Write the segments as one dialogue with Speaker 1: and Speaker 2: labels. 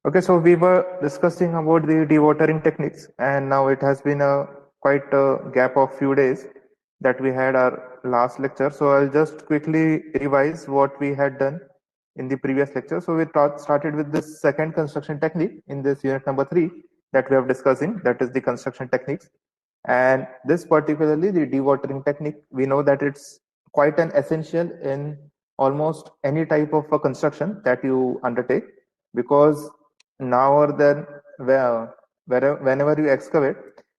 Speaker 1: Okay, so we were discussing about the dewatering techniques, and now it has been a quite a gap of few days that we had our last lecture. So I'll just quickly revise what we had done in the previous lecture. So we started with this second construction technique in this unit number 3 that we have discussing, that is the construction techniques. And this particularly the dewatering technique, we know that it's quite an essential in almost any type of a construction that you undertake, because now or then whenever you excavate,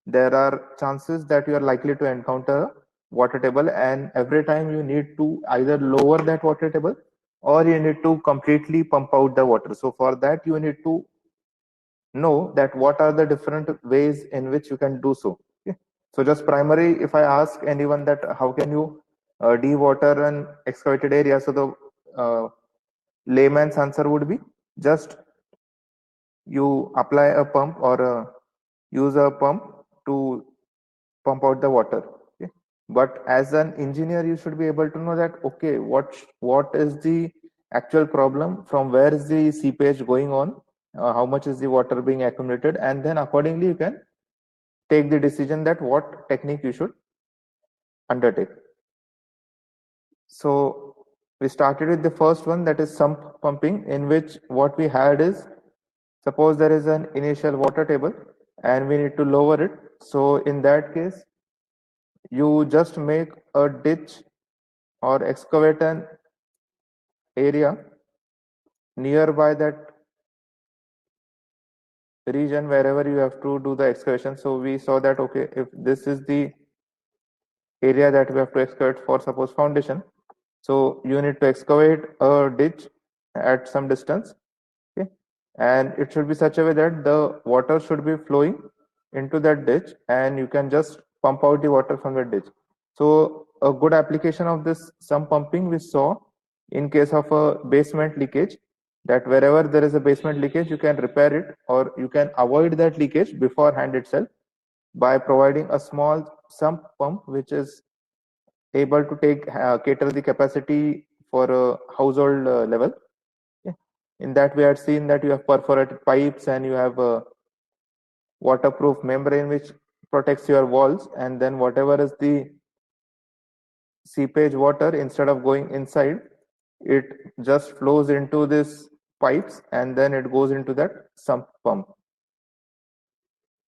Speaker 1: there are chances that you are likely to encounter a water table, and every time you need to either lower that water table or you need to completely pump out the water. So for that you need to know that what are the different ways in which you can do so. Okay. So just primary, if I ask anyone that how can you de-water an excavated area, so the layman's answer would be just you apply a pump or use a pump to pump out the water. Okay. But as an engineer, you should be able to know that, okay, what is the actual problem, from where is the seepage going on, how much is the water being accumulated, and then accordingly you can take the decision that what technique you should undertake. So we started with the first one, that is sump pumping, in which what we had is, suppose there is an initial water table and we need to lower it. So in that case, you just make a ditch or excavate an area nearby that region wherever you have to do the excavation. So we saw that, okay, if this is the area that we have to excavate for, suppose foundation, so you need to excavate a ditch at some distance. Okay, and it should be such a way that the water should be flowing into that ditch and you can just pump out the water from the ditch. So a good application of this sump pumping we saw in case of a basement leakage, that wherever there is a basement leakage you can repair it or you can avoid that leakage beforehand itself by providing a small sump pump which is able to cater the capacity for a household level. Okay. In that we had seen that you have perforated pipes and you have a waterproof membrane which protects your walls, and then whatever is the seepage water, instead of going inside, it just flows into this pipes and then it goes into that sump pump.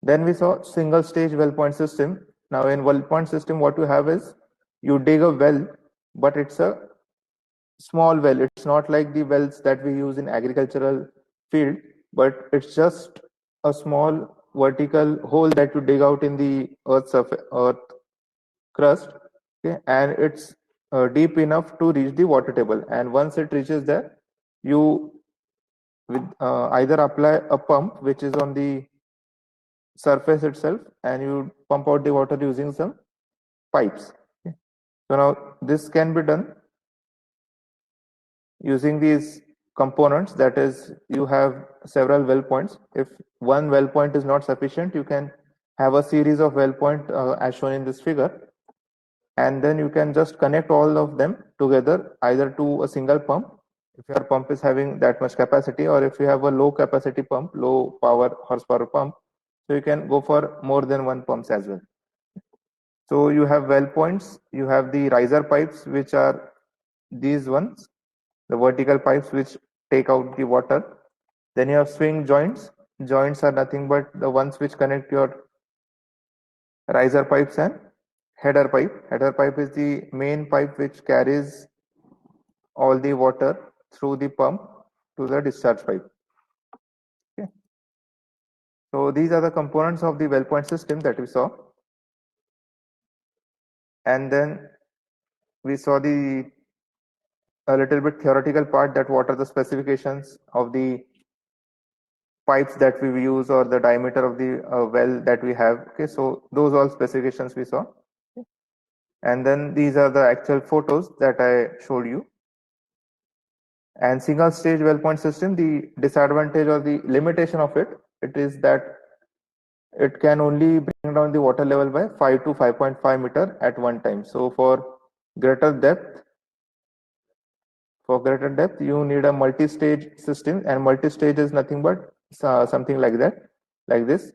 Speaker 1: Then we saw single stage well point system. Now in well point system what you have is you dig a well, but it's a small well. It's not like the wells that we use in agricultural field, but it's just a small vertical hole that you dig out in the earth crust. Okay, and it's deep enough to reach the water table, and once it reaches there, you either apply a pump which is on the surface itself and you pump out the water using some pipes. Okay. So now this can be done using these components, that is you have several well points. If one well point is not sufficient, you can have a series of well point as shown in this figure, and then you can just connect all of them together either to a single pump if your pump is having that much capacity, or if you have a low capacity pump, low power horsepower pump, so you can go for more than one pumps as well. So you have well points, you have the riser pipes which are these ones, the vertical pipes which take out the water. Then you have swing joints. Joints are nothing but the ones which connect your riser pipes and header pipe. Header pipe is the main pipe which carries all the water through the pump to the discharge pipe. Okay. So these are the components of the well point system that we saw. And then we saw a little bit theoretical part, that what are the specifications of the pipes that we use or the diameter of the well that we have. Okay, so those all specifications we saw. Okay. And then these are the actual photos that I showed you. And single stage well point system, the disadvantage or the limitation of it is that it can only bring down the water level by 5 to 5.5 meter at one time. So for greater depth, you need a multi-stage system, and multi-stage is nothing but something like that, like this,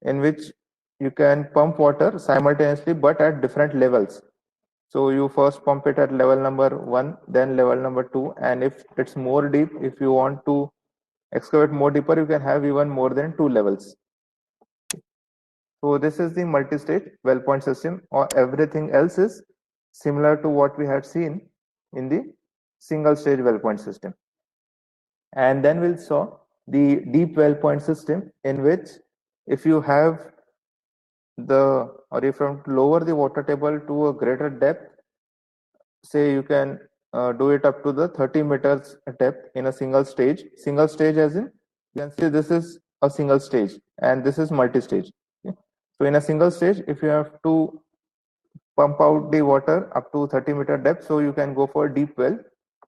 Speaker 1: in which you can pump water simultaneously but at different levels. So you first pump it at level number 1, then level number 2, and if it's more deep, if you want to excavate more deeper, you can have even more than 2 levels. So this is the multi-stage well point system, or everything else is similar to what we had seen in the single stage well point system. And then we'll saw the deep well point system, in which if you have or if you want to lower the water table to a greater depth, say you can do it up to the 30 meters depth in a single stage. Single stage as in, you can see this is a single stage and this is multi-stage. Okay. So in a single stage, if you have to pump out the water up to 30-meter depth, so you can go for a deep well,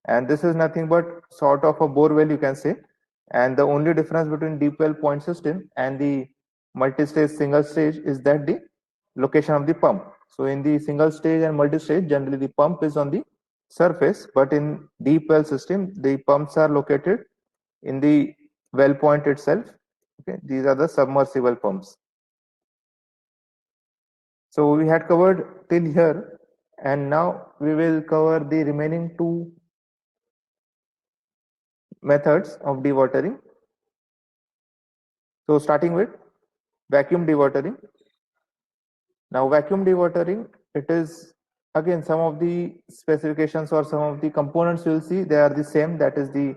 Speaker 1: and this is nothing but sort of a bore well, you can say. And the only difference between deep well point system and the multi-stage single stage is that the location of the pump. So in the single stage and multi-stage, generally the pump is on the surface, but in deep well system, the pumps are located in the well point itself. Okay, these are the submersible pumps. So we had covered till here, and now we will cover the remaining two methods of dewatering. So starting with vacuum dewatering. Now vacuum dewatering, it is again some of the specifications or some of the components you will see, they are the same. That is, the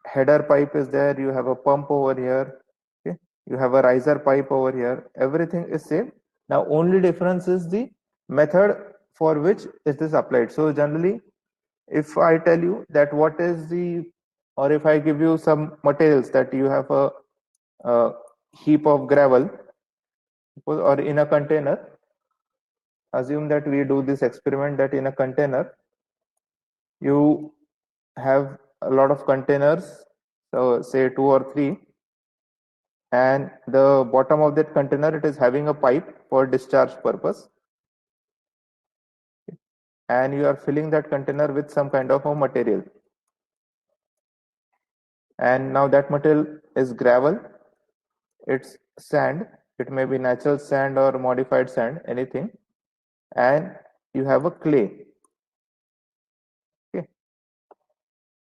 Speaker 1: header pipe is there, you have a pump over here, okay, you have a riser pipe over here, everything is same. Now only difference is the method for which it is applied. So generally, if I tell you that what is the, or if I give you some materials, that you have a heap of gravel or in a container, assume that we do this experiment, that in a container you have a lot of containers, so say 2 or 3, and the bottom of that container, it is having a pipe for discharge purpose, and you are filling that container with some kind of a material, and now that material is gravel, it's sand, it may be natural sand or modified sand, anything, and you have a clay. Okay,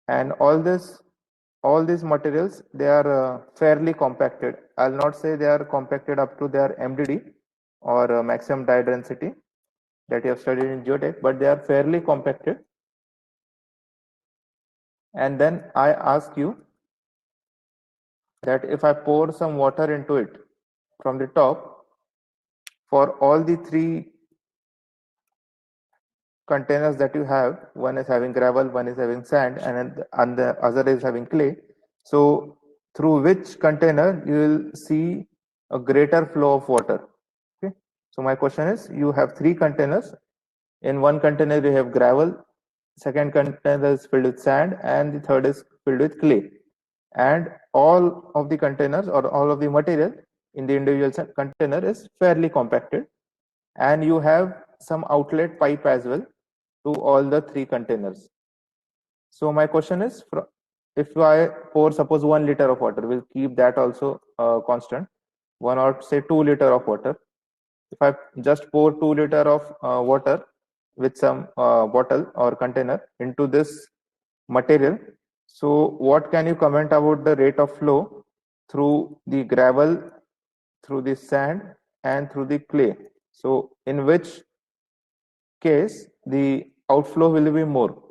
Speaker 1: and all these materials, they are fairly compacted. I'll not say they are compacted up to their MDD or maximum die density that you have studied in geotech, but they are fairly compacted. And then I ask you that if I pour some water into it from the top, for all the 3 containers that you have, one is having gravel, one is having sand, and the other is having clay. So through which container you will see a greater flow of water? Okay. So my question is, you have 3 containers. In one container you have gravel, second container is filled with sand, and the third is filled with clay. And all of the containers or all of the material in the individual container is fairly compacted, and you have some outlet pipe as well to all the 3 containers. So my question is, if I pour suppose 1 liter of water, we'll keep that also constant, 1 or say 2 liter of water. If I just pour 2 liter of water with some bottle or container into this material, so what can you comment about the rate of flow through the gravel, through the sand, and through the clay? So in which case the outflow will be more?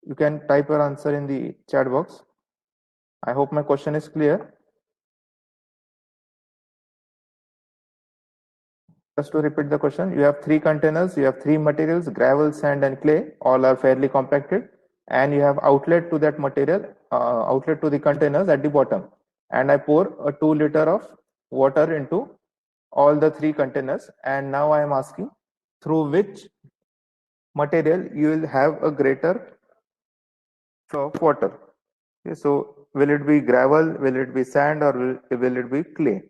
Speaker 1: You can type your answer in the chat box. I hope my question is clear. Just to repeat the question, you have 3 containers, you have 3 materials, gravel, sand, and clay, all are fairly compacted, and you have outlet to that material, outlet to the containers at the bottom. And I pour a 2 liter of water into all the 3 containers, and now I am asking, through which material you will have a greater flow of water? Okay, so will it be gravel, will it be sand, or will it be clay?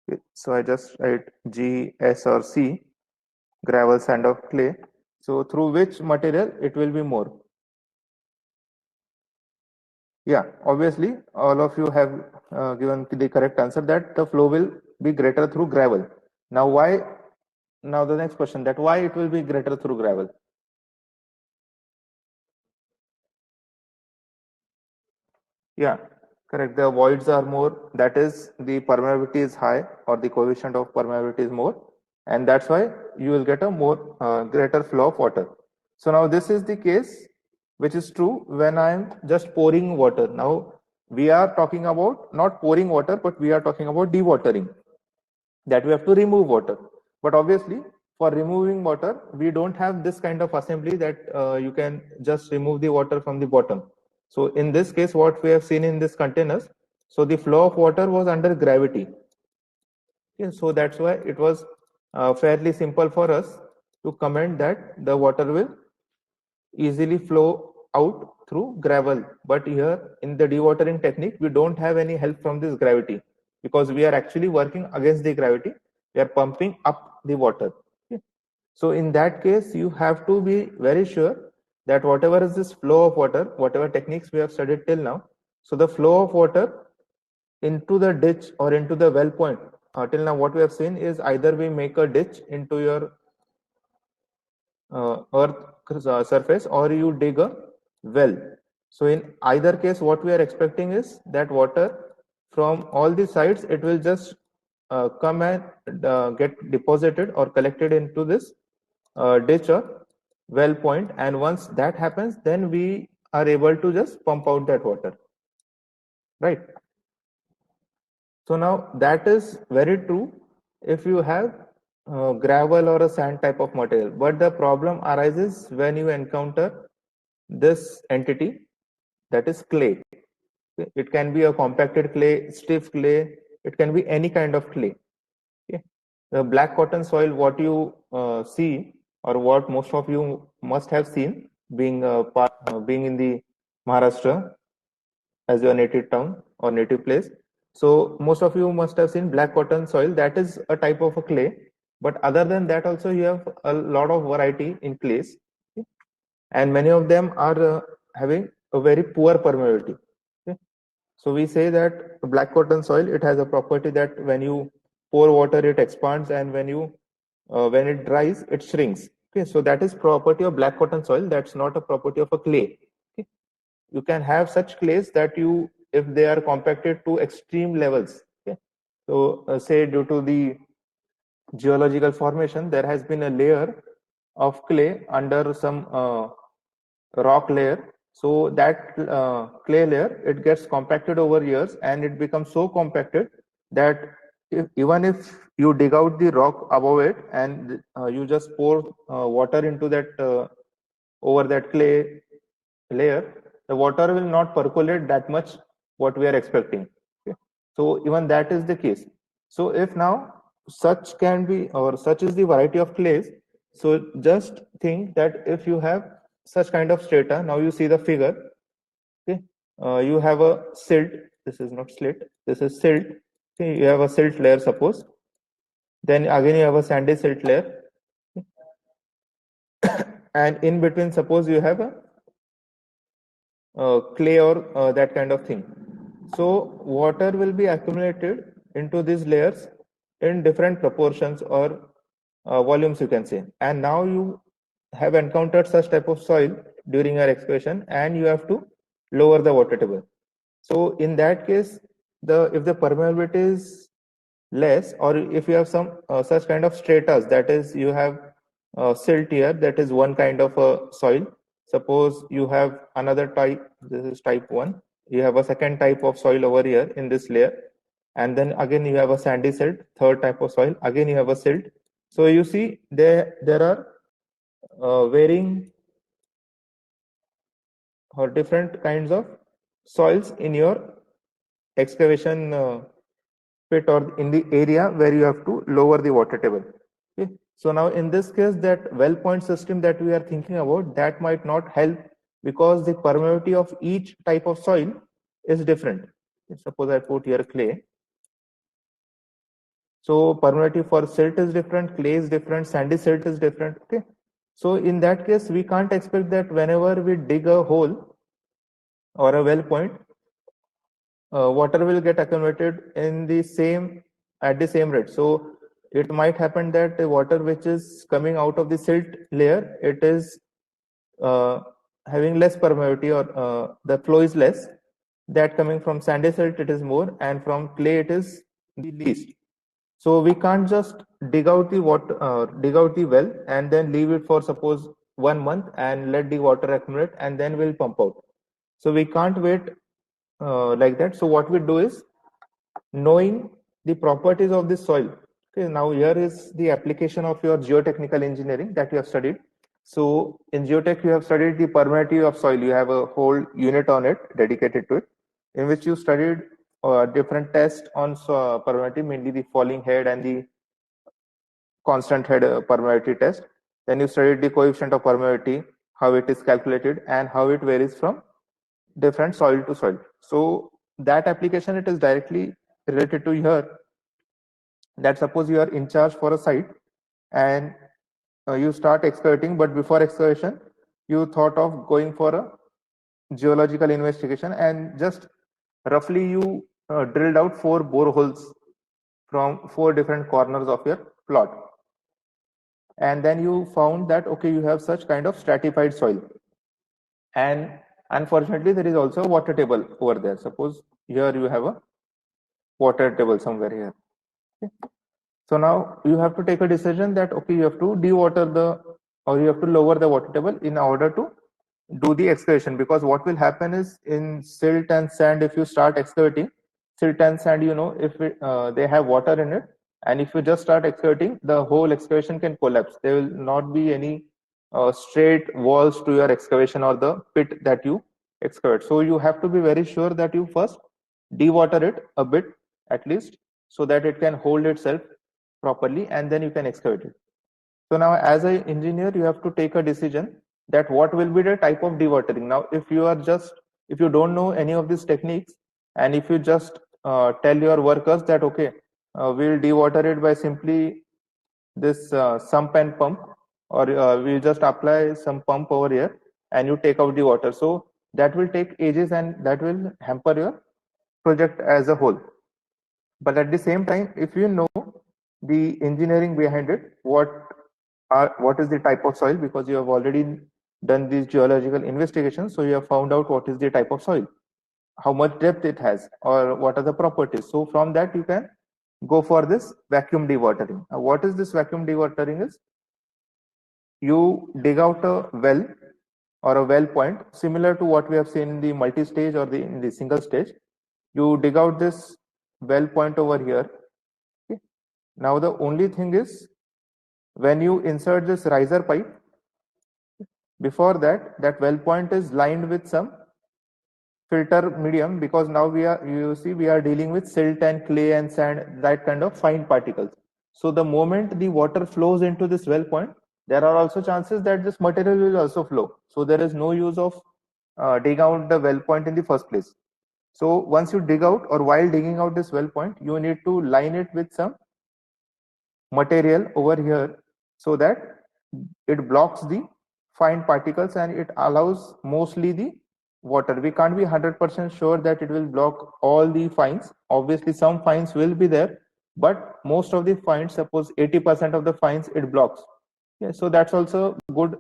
Speaker 1: Okay, so I just write G, S, or C, gravel, sand, or clay. So through which material it will be more? Yeah, obviously, all of you have given the correct answer that the flow will be greater through gravel. Now, why? Now, the next question, that why it will be greater through gravel? Yeah, correct. The voids are more, that is, the permeability is high or the coefficient of permeability is more, and that's why you will get a more greater flow of water. So now this is the case which is true when I'm just pouring water. Now we are talking about not pouring water, but we are talking about dewatering, that we have to remove water. But obviously, for removing water, we don't have this kind of assembly that you can just remove the water from the bottom. So in this case, what we have seen in this containers, so the flow of water was under gravity. Okay, so that's why it was fairly simple for us to comment that the water will easily flow out through gravel. But here in the dewatering technique, we don't have any help from this gravity because we are actually working against the gravity. We are pumping up the water. Okay. So in that case, you have to be very sure that whatever is this flow of water, whatever techniques we have studied till now, so the flow of water into the ditch or into the well point, till now what we have seen is either we make a ditch into your earth surface or you dig a well. So in either case, what we are expecting is that water from all the sides, it will just come and get deposited or collected into this ditch or well point, and once that happens, then we are able to just pump out that water, right? So now that is very true if you have gravel or a sand type of material, but the problem arises when you encounter this entity, that is clay. It can be a compacted clay, stiff clay, it can be any kind of clay. Okay. The black cotton soil, what you see, or what most of you must have seen, being in the Maharashtra as your native town or native place. So most of you must have seen black cotton soil. That is a type of a clay. But other than that, also you have a lot of variety in clays, okay? And many of them are having a very poor permeability. Okay? So we say that black cotton soil, it has a property that when you pour water, it expands, and when it dries, it shrinks. Okay, so that is property of black cotton soil. That's not a property of a clay. Okay? You can have such clays that you, if they are compacted to extreme levels. Okay? So say due to the geological formation, there has been a layer of clay under some rock layer. So that clay layer, it gets compacted over years, and it becomes so compacted that even if you dig out the rock above it and you just pour water into that over that clay layer, the water will not percolate that much what we are expecting. Okay? So even that is the case. So if now such can be, or such is the variety of clays, so just think that if you have such kind of strata, now you see the figure. Okay, you have a silt. This is not slit. This is silt. Okay, you have a silt layer, suppose. Then again you have a sandy silt layer, and in between, suppose you have a clay or that kind of thing. So water will be accumulated into these layers in different proportions or volumes, you can say. And now you have encountered such type of soil during your excavation, and you have to lower the water table. So in that case, if the permeability is less, or if you have some such kind of stratas, that is, you have silt here, that is one kind of a soil. Suppose you have another type, this is type 1, you have a second type of soil over here in this layer, and then again you have a sandy silt, third type of soil, again you have a silt. So you see there are varying or different kinds of soils in your excavation pit or in the area where you have to lower the water table. Okay. So now in this case, that well point system that we are thinking about, that might not help because the permeability of each type of soil is different. Suppose I put here clay. So permeability for silt is different, clay is different, sandy silt is different. Okay. So in that case, we can't expect that whenever we dig a hole or a well point, water will get accumulated in the same at the same rate. So it might happen that the water which is coming out of the silt layer, it is having less permeability, or the flow is less. That coming from sandy silt, it is more, and from clay it is the least. So we can't just dig out the water, dig out the well and then leave it for suppose 1 month and let the water accumulate and then we'll pump out. So we can't wait like that. So what we do is, knowing the properties of this soil. Okay, now here is the application of your geotechnical engineering that you have studied. So in geotech, you have studied the permeability of soil. You have a whole unit on it dedicated to it, in which you studied different tests on permeability, mainly the falling head and the constant head permeability test. Then you studied the coefficient of permeability, how it is calculated, and how it varies from different soil to soil. So that application, it is directly related to here. That suppose you are in charge for a site and you start excavating, but before excavation, you thought of going for a geological investigation, and just roughly you drilled out 4 boreholes from 4 different corners of your plot. And then you found that, okay, you have such kind of stratified soil. And unfortunately, there is also a water table over there. Suppose here you have a water table somewhere here. Okay. So now you have to take a decision that, okay, you have to dewater or you have to lower the water table in order to do the excavation. Because what will happen is, in silt and sand, if you start excavating, silt and sand, if they have water in it, and if you just start excavating, the whole excavation can collapse. There will not be any straight walls to your excavation or the pit that you excavate. So you have to be very sure that you first dewater it a bit at least, so that it can hold itself properly, and then you can excavate it. So now, as an engineer, you have to take a decision that what will be the type of dewatering. Now, if you don't know any of these techniques, and if you just tell your workers that, okay, we'll dewater it by simply this sump and pump, or we'll just apply some pump over here and you take out the water. So that will take ages and that will hamper your project as a whole. But at the same time, if you know the engineering behind it, what is the type of soil, because you have already done these geological investigations, so you have found out what is the type of soil, how much depth it has, or what are the properties. So from that you can go for this vacuum dewatering. Now, what is this vacuum dewatering is, you dig out a well or a well point similar to what we have seen in the multi-stage or in the single stage. You dig out this well point over here. Okay. Now the only thing is, when you insert this riser pipe, before that well point is lined with some filter medium, because now we are dealing with silt and clay and sand, that kind of fine particles. So the moment the water flows into this well point, there are also chances that this material will also flow. So there is no use of digging out the well point in the first place. So once you dig out, or while digging out this well point, you need to line it with some material over here, so that it blocks the fine particles and it allows mostly the water. We can't be 100% sure that it will block all the fines. Obviously some fines will be there, but most of the fines, suppose 80% of the fines it blocks. Yeah, so that's also good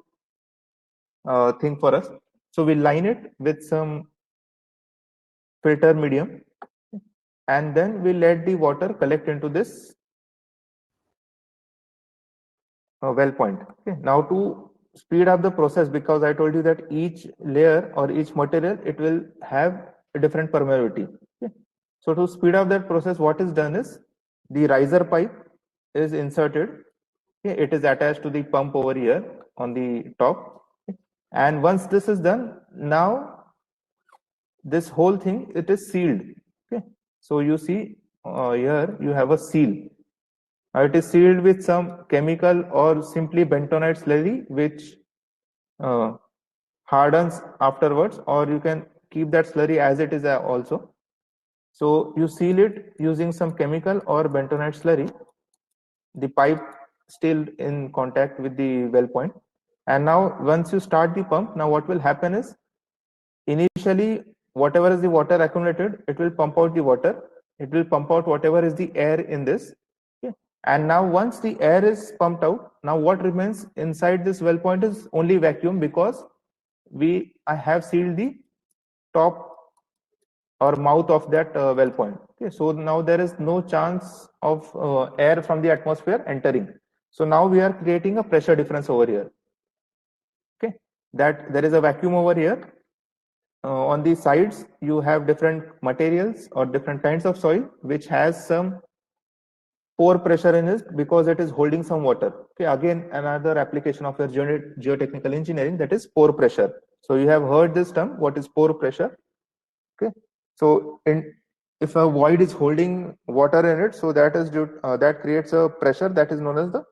Speaker 1: thing for us. So we line it with some filter medium, and then we let the water collect into this well point. Okay. Now to speed up the process, because I told you that each layer or each material, it will have a different permeability. Okay. So to speed up that process, what is done is, the riser pipe is inserted. Okay. It is attached to the pump over here on the top. Okay. And once this is done, now this whole thing, it is sealed. Okay. So you see here you have a seal. It is sealed with some chemical or simply bentonite slurry, which hardens afterwards, or you can keep that slurry as it is also. So you seal it using some chemical or bentonite slurry, the pipe still in contact with the well point. And now once you start the pump, now what will happen is, initially whatever is the water accumulated, it will pump out the water. It will pump out whatever is the air in this. Okay. And now once the air is pumped out, now what remains inside this well point is only vacuum, because I have sealed the top or mouth of that well point. Okay, so now there is no chance of air from the atmosphere entering. So now we are creating a pressure difference over here. Okay, that there is a vacuum over here. On the sides, you have different materials or different kinds of soil which has some pore pressure in it because it is holding some water. Okay, again another application of your geotechnical engineering, that is pore pressure. So you have heard this term, what is pore pressure? Okay, so if a void is holding water in it, so that is that creates a pressure that is known as the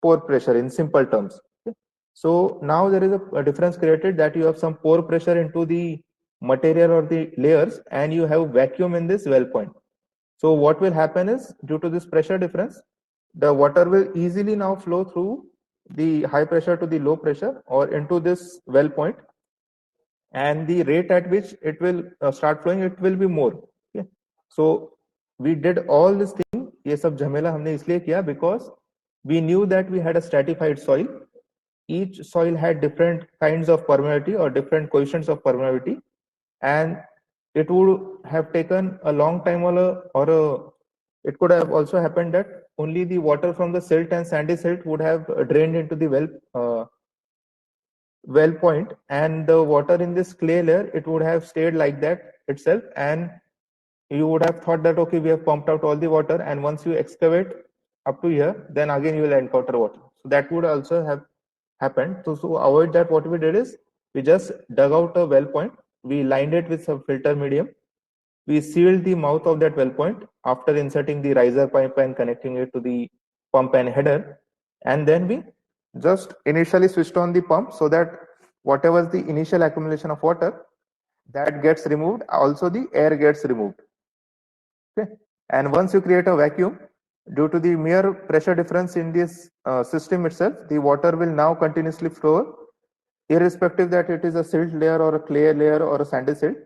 Speaker 1: pore pressure in simple terms. Okay? So now there is a difference created, that you have some pore pressure into the material or the layers, and you have vacuum in this well point. So what will happen is, due to this pressure difference, the water will easily now flow through the high pressure to the low pressure or into this well point, and the rate at which it will start flowing, it will be more. Okay, so we did all this thing, ये सब झमेला हमने इसलिए किया because we knew that we had a stratified soil. Each soil had different kinds of permeability or different coefficients of permeability, and it would have taken a long time, it could have also happened that only the water from the silt and sandy silt would have drained into the well point, and the water in this clay layer, it would have stayed like that itself, and you would have thought that okay, we have pumped out all the water, and once you excavate up to here, then again you will encounter water. So that would also have happened. So to avoid that, what we did is we just dug out a well point, we lined it with some filter medium, we sealed the mouth of that well point after inserting the riser pipe and connecting it to the pump and header, and then we just initially switched on the pump so that whatever is the initial accumulation of water, that gets removed, also the air gets removed. Okay, and once you create a vacuum, due to the mere pressure difference in this system itself, the water will now continuously flow, irrespective that it is a silt layer or a clay layer or a sandy silt.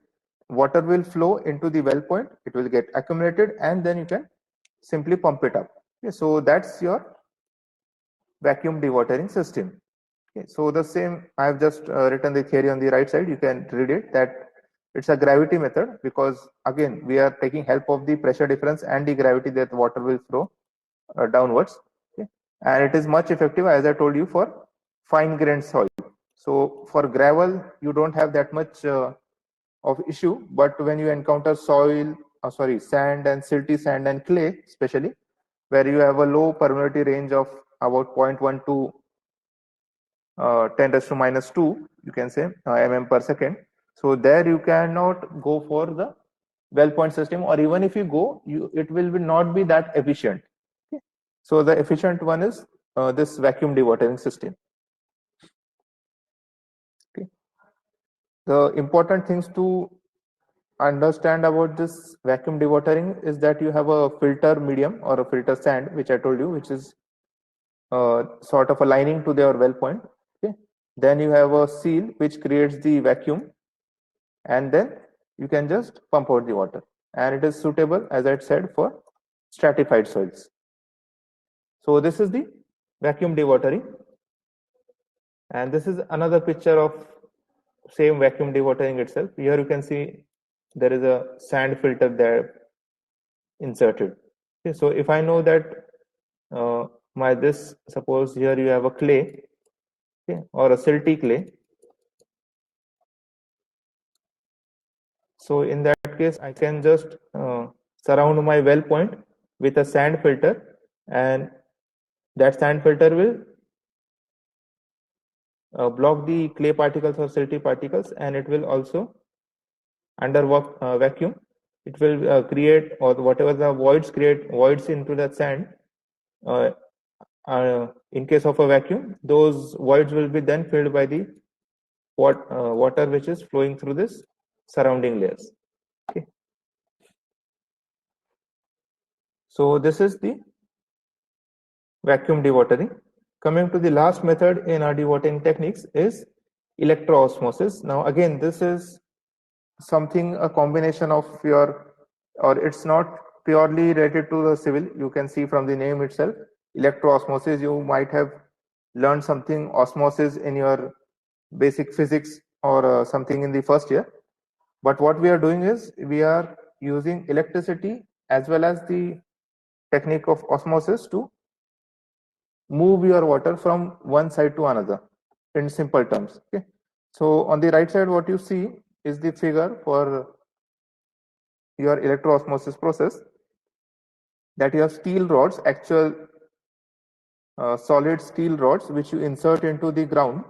Speaker 1: Water will flow into the well point, it will get accumulated, and then you can simply pump it up. Okay, so that's your vacuum dewatering system. Okay, so the same, I have just written the theory on the right side, you can read it, that it's a gravity method, because again we are taking help of the pressure difference and the gravity, that water will flow downwards. Okay, and it is much effective, as I told you, for fine grained soil. So for gravel you don't have that much of issue, but when you encounter sand and silty sand and clay especially, where you have a low permeability range of about 0.1 to 10 raised to minus 2, you can say, mm per second. So there you cannot go for the well point system, or even if you go, it will not be that efficient. Okay. So the efficient one is this vacuum dewatering system. Okay. The important things to understand about this vacuum dewatering is that you have a filter medium or a filter sand, which I told you, which is sort of a lining to their well point. Okay. Then you have a seal which creates the vacuum, and then you can just pump out the water, and it is suitable, as I said, for stratified soils. So this is the vacuum dewatering, and this is another picture of same vacuum dewatering itself. Here you can see there is a sand filter there inserted. Okay, so if I know that suppose here you have a clay, okay, or a silty clay. So in that case, I can just surround my well point with a sand filter, and that sand filter will block the clay particles or silty particles, and it will also, under vacuum, it will create, or whatever the voids, create voids into that sand. In case of a vacuum, those voids will be then filled by the water which is flowing through this surrounding layers. Okay. So this is the vacuum dewatering. Coming to the last method in our dewatering techniques is electro osmosis. Now again, this is something, a combination of your, or it's not purely related to the civil. You can see from the name itself, electro osmosis. You might have learned something osmosis in your basic physics or something in the first year. But what we are doing is we are using electricity as well as the technique of osmosis to move your water from one side to another in simple terms. Okay. So on the right side, what you see is the figure for your electro osmosis process, that you have steel rods, actual solid steel rods, which you insert into the ground.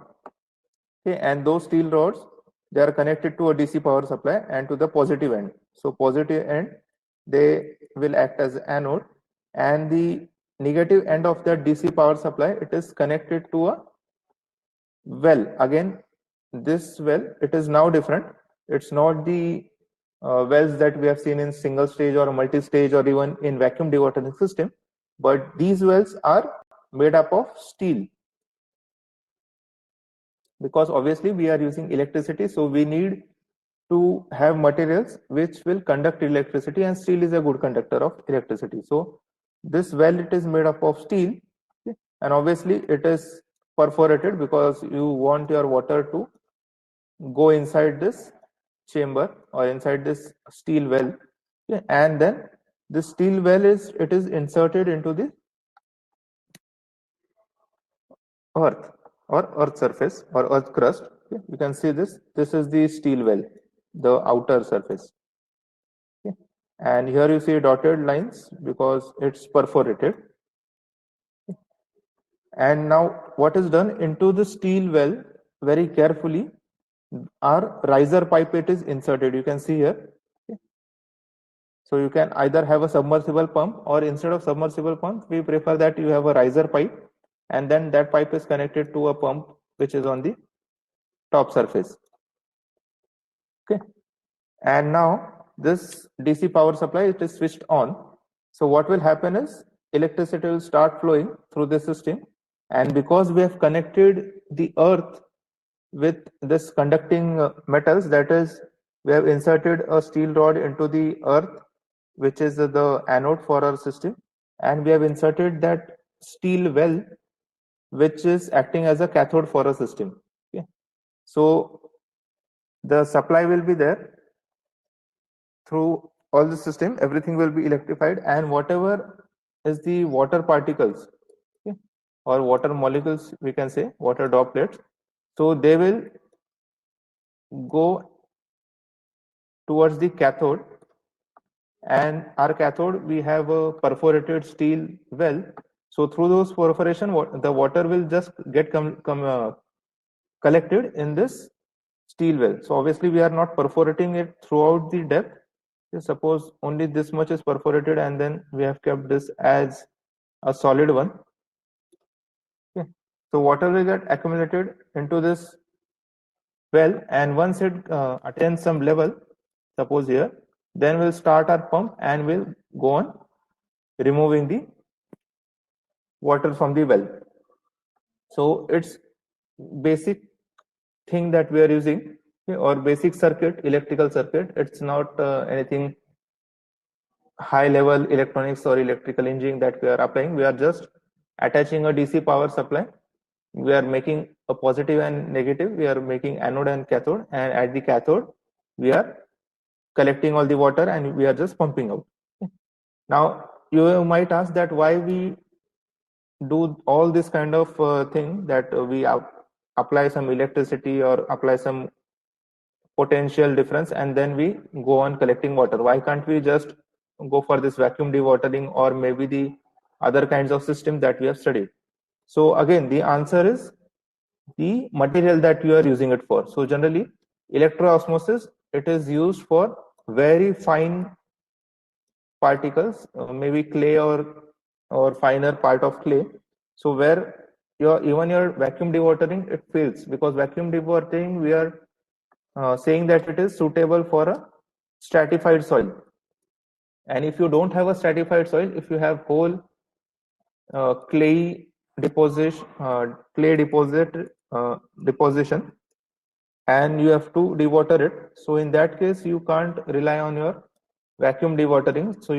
Speaker 1: Okay, and those steel rods, they are connected to a DC power supply and to the positive end. So positive end, they will act as anode, and the negative end of the DC power supply, it is connected to a well. Again, this well, it is now different. It's not the wells that we have seen in single stage or multi-stage or even in vacuum dewatering system, but these wells are made up of steel, because obviously we are using electricity, so we need to have materials which will conduct electricity, and steel is a good conductor of electricity. So this well, it is made up of steel, okay, and obviously it is perforated because you want your water to go inside this chamber or inside this steel well, okay, and then this steel well is, it is inserted into the earth or earth surface or earth crust. Okay. You can see this is the steel well, the outer surface. Okay. And here you see dotted lines because it's perforated. And now what is done into the steel well, very carefully, our riser pipe, it is inserted. You can see here. Okay. So you can either have a submersible pump, or instead of submersible pump, we prefer that you have a riser pipe, and then that pipe is connected to a pump which is on the top surface. Okay. And now this DC power supply, it is switched on. So what will happen is electricity will start flowing through the system, and because we have connected the earth with this conducting metals, that is, we have inserted a steel rod into the earth, which is the anode for our system, and we have inserted that steel well, which is acting as a cathode for a system. Okay. So the supply will be there through all the system, everything will be electrified, and whatever is the water particles, okay, or water molecules, we can say water droplets, so they will go towards the cathode, and our cathode, we have a perforated steel well, so through those perforation, the water will just get collected in this steel well. So obviously we are not perforating it throughout the depth. Suppose only this much is perforated, and then we have kept this as a solid one. Okay. So water will get accumulated into this well, and once it attains some level, suppose here, then we'll start our pump and we'll go on removing the water from the well. So it's basic thing that we are using, okay, or basic circuit, electrical circuit. It's not anything high level electronics or electrical engineering that we are applying. We are just attaching a DC power supply. We are making a positive and negative. We are making anode and cathode, and at the cathode, we are collecting all the water and we are just pumping out. Now, you might ask that why we do all this kind of thing, that we apply some electricity or apply some potential difference and then we go on collecting water. Why can't we just go for this vacuum dewatering or maybe the other kinds of system that we have studied? So again, the answer is the material that you are using it for. So generally, electro osmosis, it is used for very fine particles, maybe clay or finer part of clay. So where even your vacuum dewatering, it fails, because vacuum dewatering, we are saying that it is suitable for a stratified soil. And if you don't have a stratified soil, if you have whole clay deposition, and you have to dewater it. So in that case, you can't rely on your vacuum dewatering. So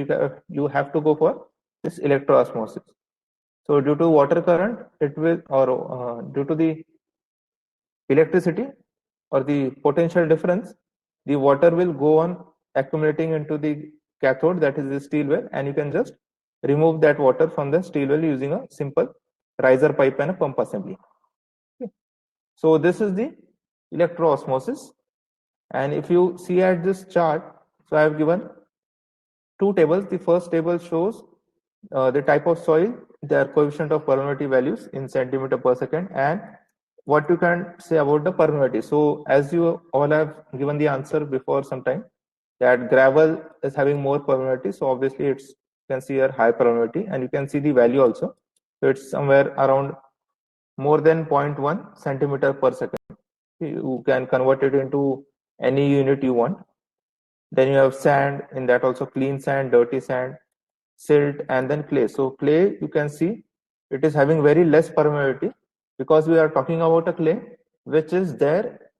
Speaker 1: you have to go for this electro osmosis. So due to water current, it will, or due to the electricity or the potential difference, the water will go on accumulating into the cathode, that is the steel well, and you can just remove that water from the steel well using a simple riser pipe and a pump assembly. Okay. So this is the electro osmosis. And if you see at this chart, so I have given two tables. The first table shows the type of soil, their coefficient of permeability values in centimeter per second, and what you can say about the permeability. So as you all have given the answer before some time, that gravel is having more permeability. So obviously it's, you can see here high permeability, and you can see the value also. So it's somewhere around more than 0.1 centimeter per second. You can convert it into any unit you want. Then you have sand, in that also clean sand, dirty sand, silt, and then clay. So clay, you can see it is having very less permeability, because we are talking about a clay which is there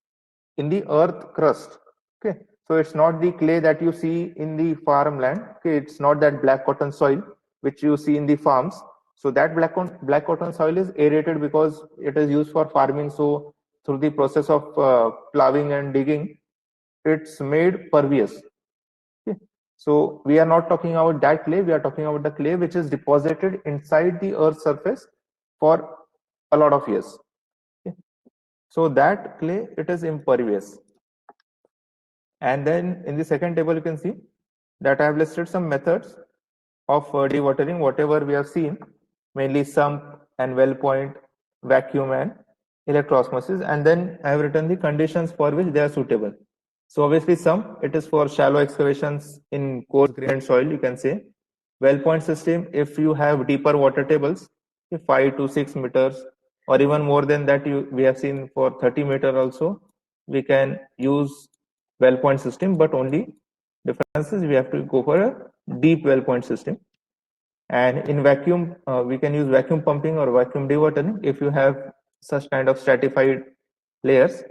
Speaker 1: in the earth crust. Okay, so it's not the clay that you see in the farmland. Okay, it's not that black cotton soil which you see in the farms. So that black cotton soil is aerated because it is used for farming. So through the process of plowing and digging, it's made pervious. Okay. So we are not talking about that clay, we are talking about the clay which is deposited inside the earth's surface for a lot of years. Okay. So that clay, it is impervious. And then in the second table, you can see that I have listed some methods of dewatering, whatever we have seen, mainly sump and well point, vacuum and electroosmosis. And then I have written the conditions for which they are suitable. So obviously sump, it is for shallow excavations in coarse grained soil, you can say. Well point system, if you have deeper water tables, 5 to 6 meters, or even more than that, we have seen for 30 meter also, we can use well point system, but only difference is we have to go for a deep well point system. And in vacuum, we can use vacuum pumping or vacuum dewatering if you have such kind of stratified layers.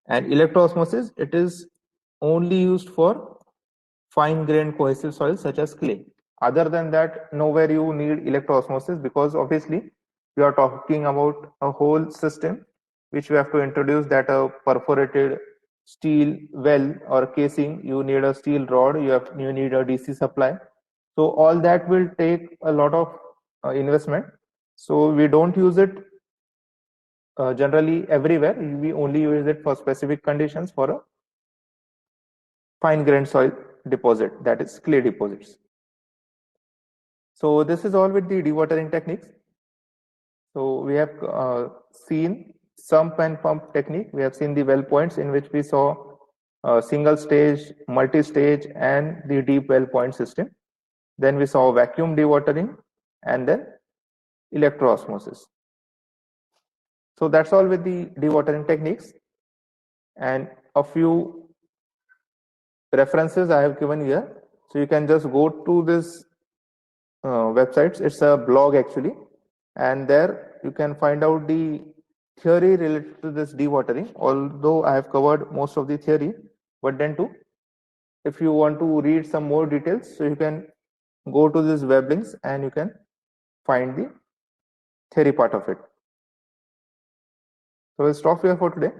Speaker 1: And electroosmosis, it is only used for fine grained cohesive soils such as clay. Other than that, nowhere you need electroosmosis, because obviously we are talking about a whole system which we have to introduce, that a perforated steel well or casing, you need a steel rod, you need a DC supply. So all that will take a lot of investment. So we don't use it generally everywhere. We only use it for specific conditions for a fine grained soil deposit, that is clay deposits. So this is all with the dewatering techniques. So we have seen sump and pump technique. We have seen the well points, in which we saw single stage, multi-stage, and the deep well point system. Then we saw vacuum dewatering, and then electroosmosis. So that's all with the dewatering techniques, and a few references I have given here. So you can just go to this websites. It's a blog actually, and there you can find out the theory related to this dewatering. Although I have covered most of the theory, but then too, if you want to read some more details, so you can go to these web links and you can find the theory part of it. So we'll stop here for today.